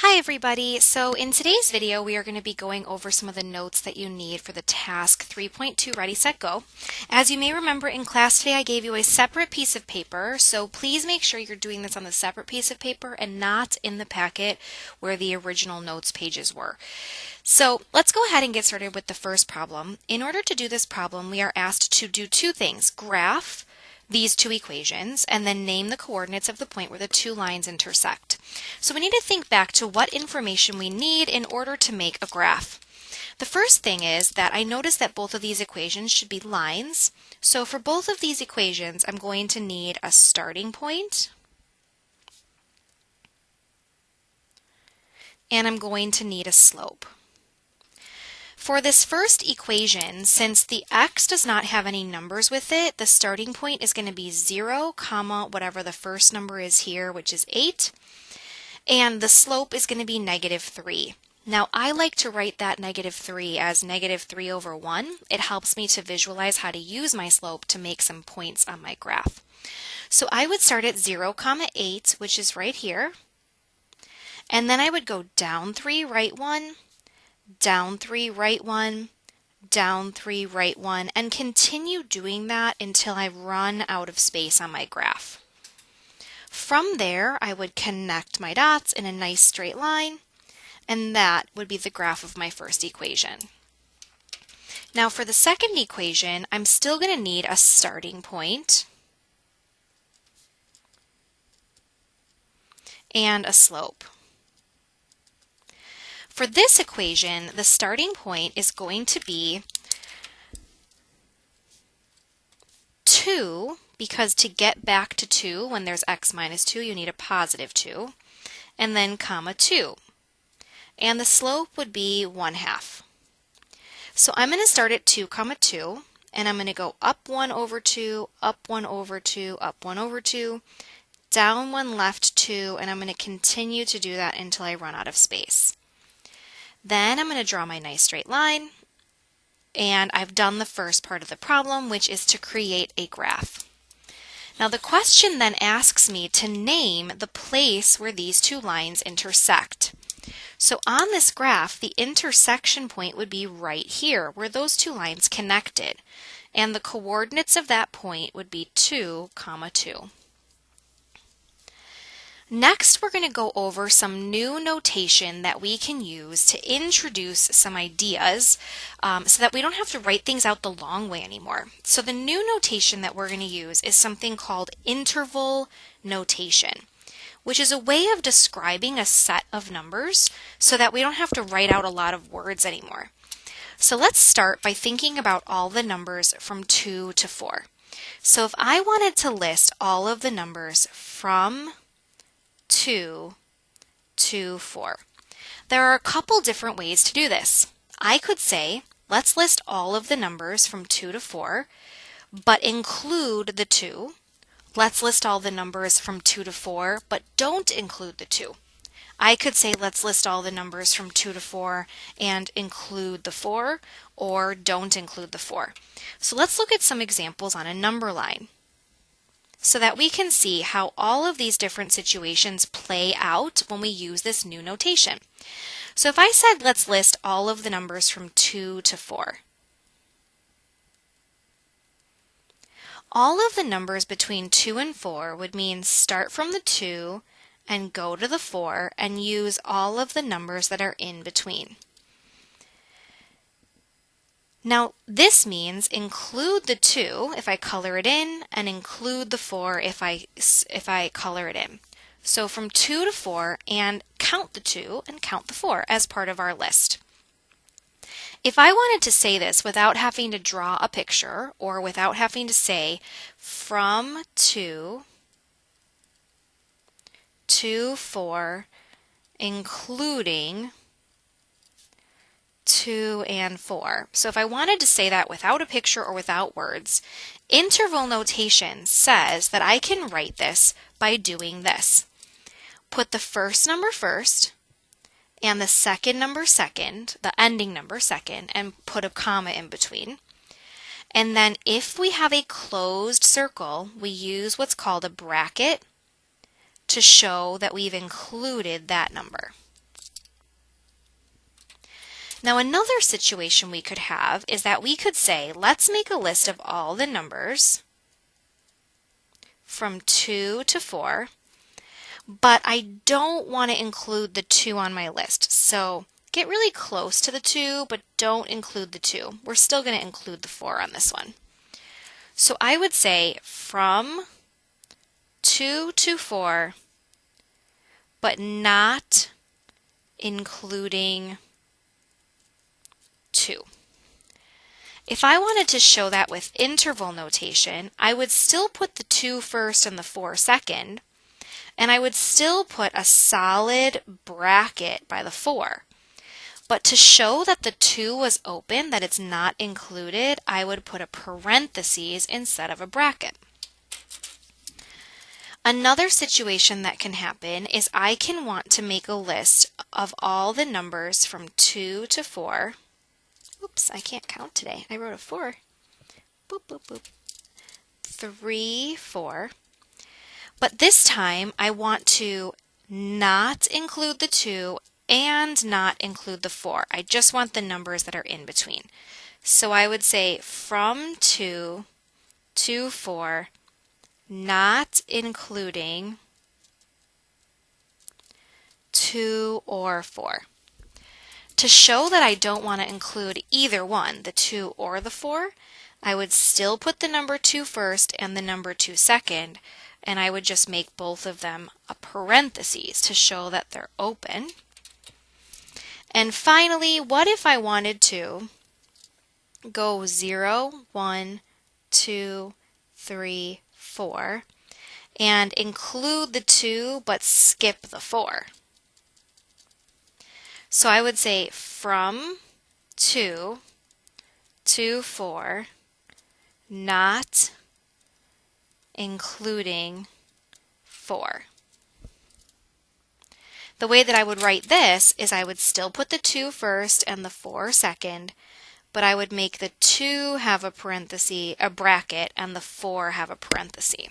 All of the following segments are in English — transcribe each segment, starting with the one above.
Hi everybody! So in today's video we are going to be going over some of the notes that you need for the task 3.2 Ready Set Go. As you may remember, in class today I gave you a separate piece of paper, so please make sure you're doing this on the separate piece of paper and not in the packet where the original notes pages were. So let's go ahead and get started with the first problem. In order to do this problem, we are asked to do two things: graph these two equations and then name the coordinates of the point where the two lines intersect. So we need to think back to what information we need in order to make a graph. The first thing is that I noticed that both of these equations should be lines. So for both of these equations, I'm going to need a starting point and I'm going to need a slope. For this first equation, since the x does not have any numbers with it, the starting point is going to be 0, comma, whatever the first number is here, which is 8, and the slope is going to be -3. Now, I like to write that -3 as -3 over 1. It helps me to visualize how to use my slope to make some points on my graph. So I would start at 0, comma 8, which is right here, and then I would go down 3, right 1, down 3, right 1, down 3, right 1, and continue doing that until I run out of space on my graph. From there, I would connect my dots in a nice straight line, and that would be the graph of my first equation. Now for the second equation, I'm still going to need a starting point and a slope. For this equation, the starting point is going to be 2, because to get back to 2 when there's x minus 2, you need a positive 2, and then comma 2. And the slope would be 1/2. So I'm going to start at 2, comma 2, and I'm going to go up 1 over 2, up 1 over 2, up 1 over 2, down 1, left 2, and I'm going to continue to do that until I run out of space. Then I'm going to draw my nice straight line, and I've done the first part of the problem, which is to create a graph. Now the question then asks me to name the place where these two lines intersect. So on this graph, the intersection point would be right here, where those two lines connected, and the coordinates of that point would be 2, comma 2. Next, we're going to go over some new notation that we can use to introduce some ideas so that we don't have to write things out the long way anymore. So the new notation that we're going to use is something called interval notation, which is a way of describing a set of numbers so that we don't have to write out a lot of words anymore. So let's start by thinking about all the numbers from 2 to 4. So if I wanted to list all of the numbers from 2 to 4. There are a couple different ways to do this. I could say, let's list all of the numbers from 2 to 4, but include the 2. Let's list all the numbers from 2 to 4, but don't include the 2. I could say, let's list all the numbers from 2 to 4 and include the 4, or don't include the 4. So let's look at some examples on a number line, so that we can see how all of these different situations play out when we use this new notation. So if I said let's list all of the numbers from 2 to 4, all of the numbers between 2 and 4 would mean start from the 2 and go to the 4 and use all of the numbers that are in between. Now this means include the 2 if I color it in, and include the 4 if I color it in. So from 2 to 4, and count the 2 and count the 4 as part of our list. If I wanted to say this without having to draw a picture, or without having to say from 2 to 4, including 2 and 4. So if I wanted to say that without a picture or without words, interval notation says that I can write this by doing this. Put the first number first and the second number second, the ending number second, and put a comma in between. And then if we have a closed circle, we use what's called a bracket to show that we've included that number. Now another situation we could have is that we could say, let's make a list of all the numbers from 2 to 4, but I don't want to include the 2 on my list. So get really close to the 2, but don't include the 2. We're still going to include the 4 on this one. So I would say from 2 to 4, but not including 2. If I wanted to show that with interval notation, I would still put the 2 first and the 4 second, and I would still put a solid bracket by the 4. But to show that the 2 was open, that it's not included, I would put a parentheses instead of a bracket. Another situation that can happen is I can want to make a list of all the numbers from 2 to 4. Oops, I can't count today. I wrote a 4. Boop, boop, boop. 3, 4. But this time I want to not include the 2 and not include the 4. I just want the numbers that are in between. So I would say from 2 to 4, not including 2 or 4. To show that I don't want to include either one, the 2 or the 4, I would still put the number 2 first and the number 2 second, and I would just make both of them a parentheses to show that they're open. And finally, what if I wanted to go 0, 1, 2, 3, 4, and include the 2 but skip the 4? So I would say from 2 to 4, not including 4. The way that I would write this is I would still put the 2 first and the 4 second, but I would make the 2 have a parenthesis, a bracket, and the 4 have a parenthesis.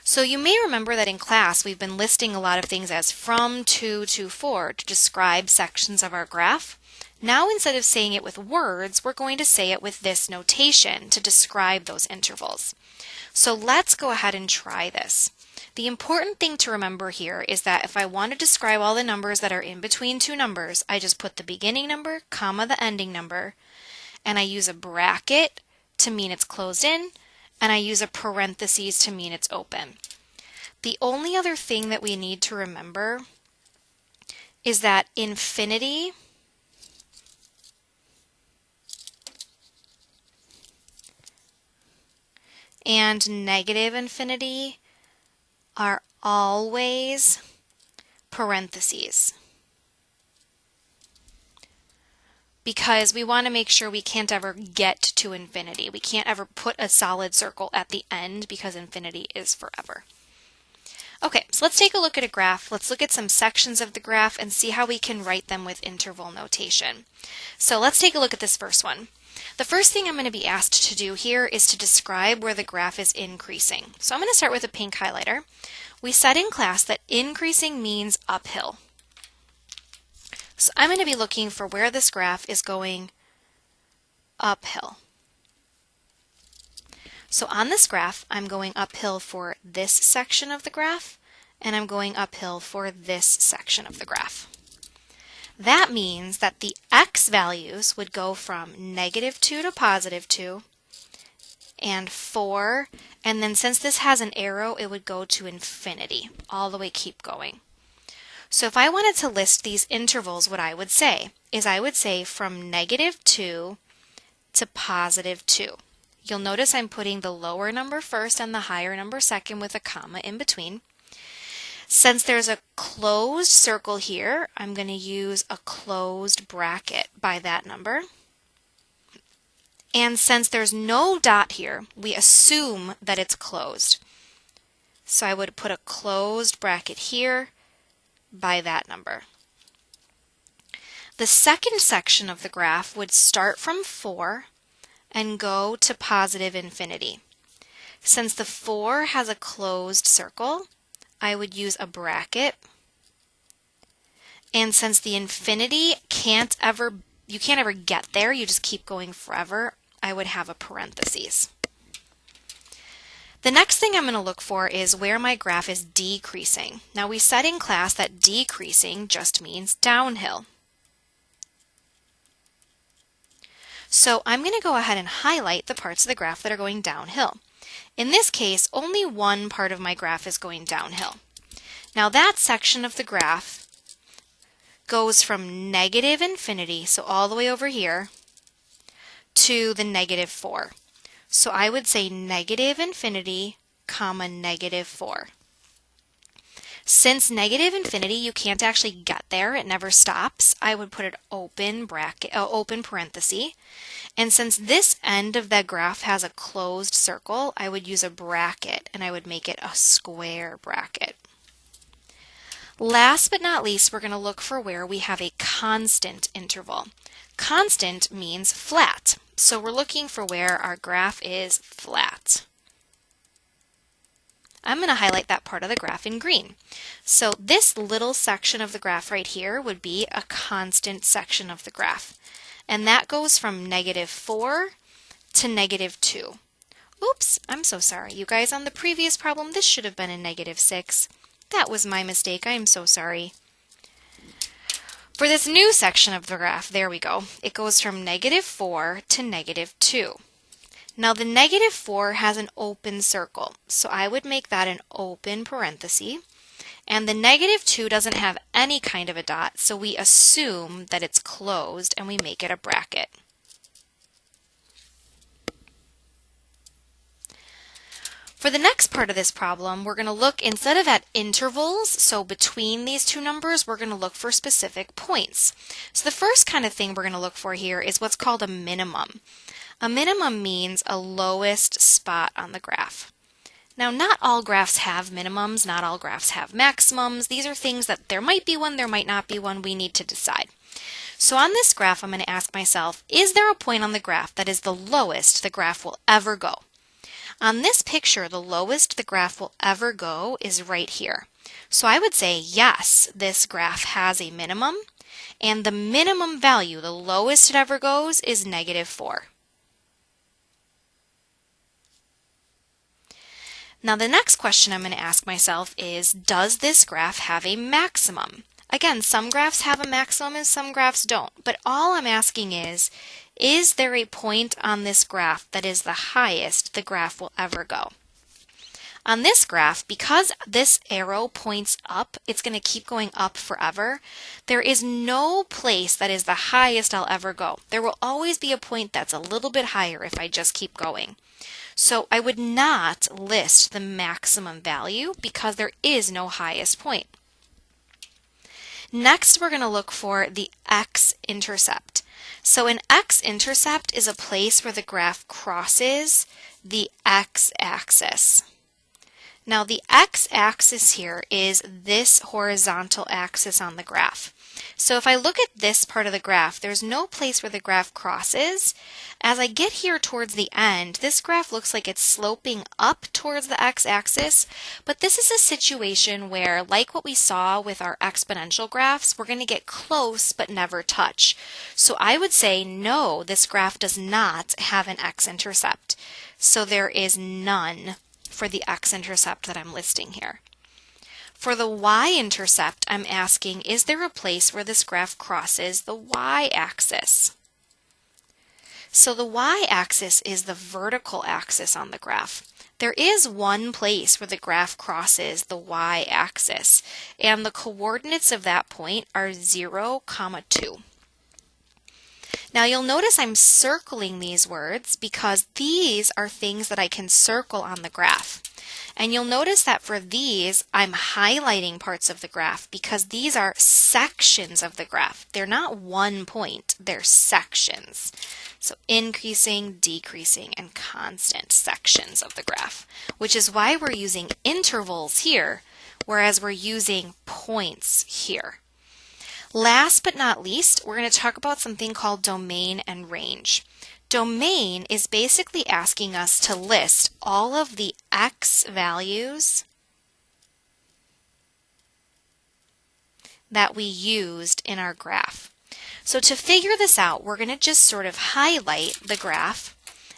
So you may remember that in class we've been listing a lot of things as from 2 to 4 to describe sections of our graph. Now instead of saying it with words, we're going to say it with this notation to describe those intervals. So let's go ahead and try this. The important thing to remember here is that if I want to describe all the numbers that are in between two numbers, I just put the beginning number, comma, the ending number, and I use a bracket to mean it's closed in, and I use a parentheses to mean it's open. The only other thing that we need to remember is that infinity and negative infinity are always parentheses, because we want to make sure we can't ever get to infinity. We can't ever put a solid circle at the end because infinity is forever. Okay, so let's take a look at a graph. Let's look at some sections of the graph and see how we can write them with interval notation. So let's take a look at this first one. The first thing I'm going to be asked to do here is to describe where the graph is increasing. So I'm going to start with a pink highlighter. We said in class that increasing means uphill. So I'm going to be looking for where this graph is going uphill. So on this graph, I'm going uphill for this section of the graph, and I'm going uphill for this section of the graph. That means that the x values would go from -2 to +2, and 4, and then since this has an arrow, it would go to infinity, all the way keep going. So if I wanted to list these intervals, what I would say is I would say from -2 to +2. You'll notice I'm putting the lower number first and the higher number second with a comma in between. Since there's a closed circle here, I'm going to use a closed bracket by that number. And since there's no dot here, we assume that it's closed. So I would put a closed bracket here by that number. The second section of the graph would start from 4 and go to positive infinity. Since the 4 has a closed circle, I would use a bracket. And since the infinity you can't ever get there, you just keep going forever, I would have a parentheses. The next thing I'm going to look for is where my graph is decreasing. Now we said in class that decreasing just means downhill. So I'm going to go ahead and highlight the parts of the graph that are going downhill. In this case, only one part of my graph is going downhill. Now that section of the graph goes from negative infinity, so all the way over here, to the -4. So I would say negative infinity, comma, -4. Since negative infinity, you can't actually get there, it never stops, I would put it open parenthesis. And since this end of that graph has a closed circle, I would use a bracket and I would make it a square bracket. Last but not least, we're going to look for where we have a constant interval. Constant means flat, so we're looking for where our graph is flat. I'm going to highlight that part of the graph in green. So this little section of the graph right here would be a constant section of the graph. And that goes from -4 to -2. Oops, I'm so sorry. You guys, on the previous problem, this should have been a -6. That was my mistake. I am so sorry. For this new section of the graph, there we go. It goes from -4 to -2. Now the -4 has an open circle, so I would make that an open parenthesis. And the -2 doesn't have any kind of a dot, so we assume that it's closed and we make it a bracket. For the next part of this problem, we're going to look, instead of at intervals, so between these two numbers, we're going to look for specific points. So the first kind of thing we're going to look for here is what's called a minimum. A minimum means a lowest spot on the graph. Now, not all graphs have minimums, not all graphs have maximums. These are things that there might be one, there might not be one, we need to decide. So on this graph, I'm going to ask myself, is there a point on the graph that is the lowest the graph will ever go? On this picture, the lowest the graph will ever go is right here. So I would say, yes, this graph has a minimum, and the minimum value, the lowest it ever goes, is -4. Now the next question I'm going to ask myself is, does this graph have a maximum? Again, some graphs have a maximum and some graphs don't, but all I'm asking is there a point on this graph that is the highest the graph will ever go? On this graph, because this arrow points up, it's going to keep going up forever. There is no place that is the highest I'll ever go. There will always be a point that's a little bit higher if I just keep going. So I would not list the maximum value because there is no highest point. Next, we're going to look for the x-intercept. So an x-intercept is a place where the graph crosses the x-axis. Now the x-axis here is this horizontal axis on the graph. So if I look at this part of the graph, there's no place where the graph crosses. As I get here towards the end, this graph looks like it's sloping up towards the x-axis, but this is a situation where, like what we saw with our exponential graphs, we're going to get close but never touch. So I would say, no, this graph does not have an x-intercept. So there is none for the x-intercept that I'm listing here. For the y-intercept, I'm asking, is there a place where this graph crosses the y-axis? So the y-axis is the vertical axis on the graph. There is one place where the graph crosses the y-axis, and the coordinates of that point are 0, 2. Now you'll notice I'm circling these words because these are things that I can circle on the graph. And you'll notice that for these, I'm highlighting parts of the graph because these are sections of the graph. They're not one point, they're sections. So increasing, decreasing, and constant sections of the graph, which is why we're using intervals here, whereas we're using points here. Last but not least, we're going to talk about something called domain and range. Domain is basically asking us to list all of the x values that we used in our graph. So to figure this out, we're going to just sort of highlight the graph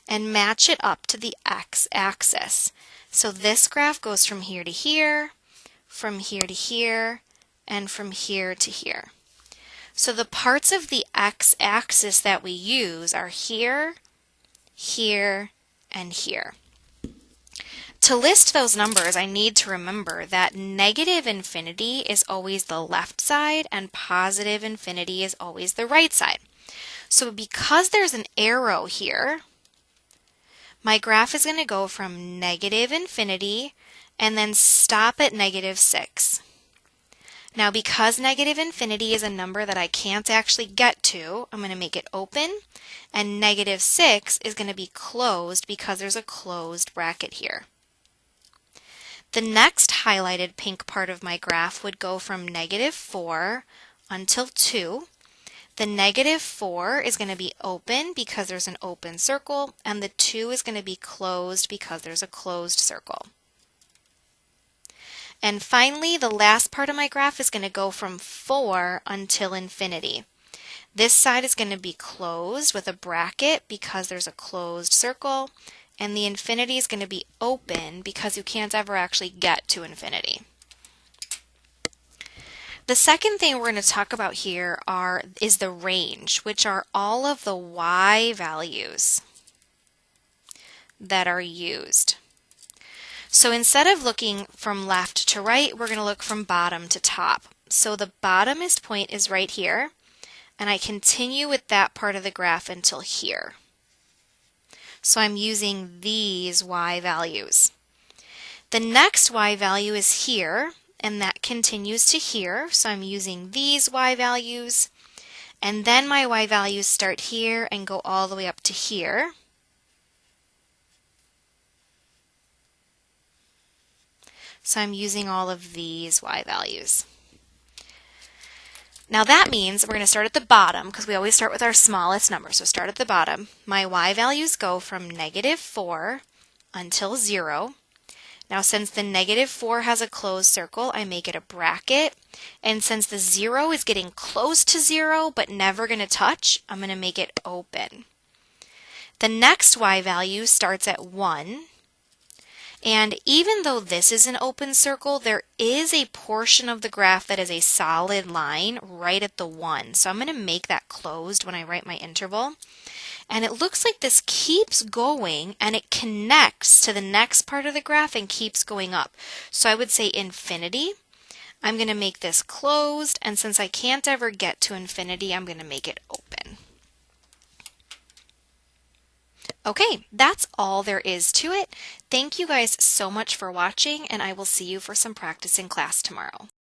and match it up to the x-axis. So this graph goes from here to here, from here to here, and from here to here. So the parts of the x-axis that we use are here, here, and here. To list those numbers, I need to remember that negative infinity is always the left side and positive infinity is always the right side. So because there's an arrow here, my graph is going to go from negative infinity and then stop at -6. Now because negative infinity is a number that I can't actually get to, I'm going to make it open, and -6 is going to be closed because there's a closed bracket here. The next highlighted pink part of my graph would go from -4 until 2. The -4 is going to be open because there's an open circle, and the 2 is going to be closed because there's a closed circle. And finally, the last part of my graph is going to go from 4 until infinity. This side is going to be closed with a bracket because there's a closed circle, and the infinity is going to be open because you can't ever actually get to infinity. The second thing we're going to talk about here is the range, which are all of the y values that are used. So instead of looking from left to right, we're going to look from bottom to top. So the bottomest point is right here, and I continue with that part of the graph until here. So I'm using these y values. The next y value is here, and that continues to here. So I'm using these y values. And then my y values start here and go all the way up to here. So I'm using all of these y values. Now that means we're going to start at the bottom because we always start with our smallest number. So start at the bottom. My y values go from -4 until 0. Now since the -4 has a closed circle, I make it a bracket. And since the 0 is getting close to 0 but never going to touch, I'm going to make it open. The next y value starts at 1. And even though this is an open circle, there is a portion of the graph that is a solid line right at the 1. So I'm going to make that closed when I write my interval. And it looks like this keeps going and it connects to the next part of the graph and keeps going up. So I would say infinity. I'm going to make this closed, and since I can't ever get to infinity, I'm going to make it open. Okay, that's all there is to it. Thank you guys so much for watching, and I will see you for some practice in class tomorrow.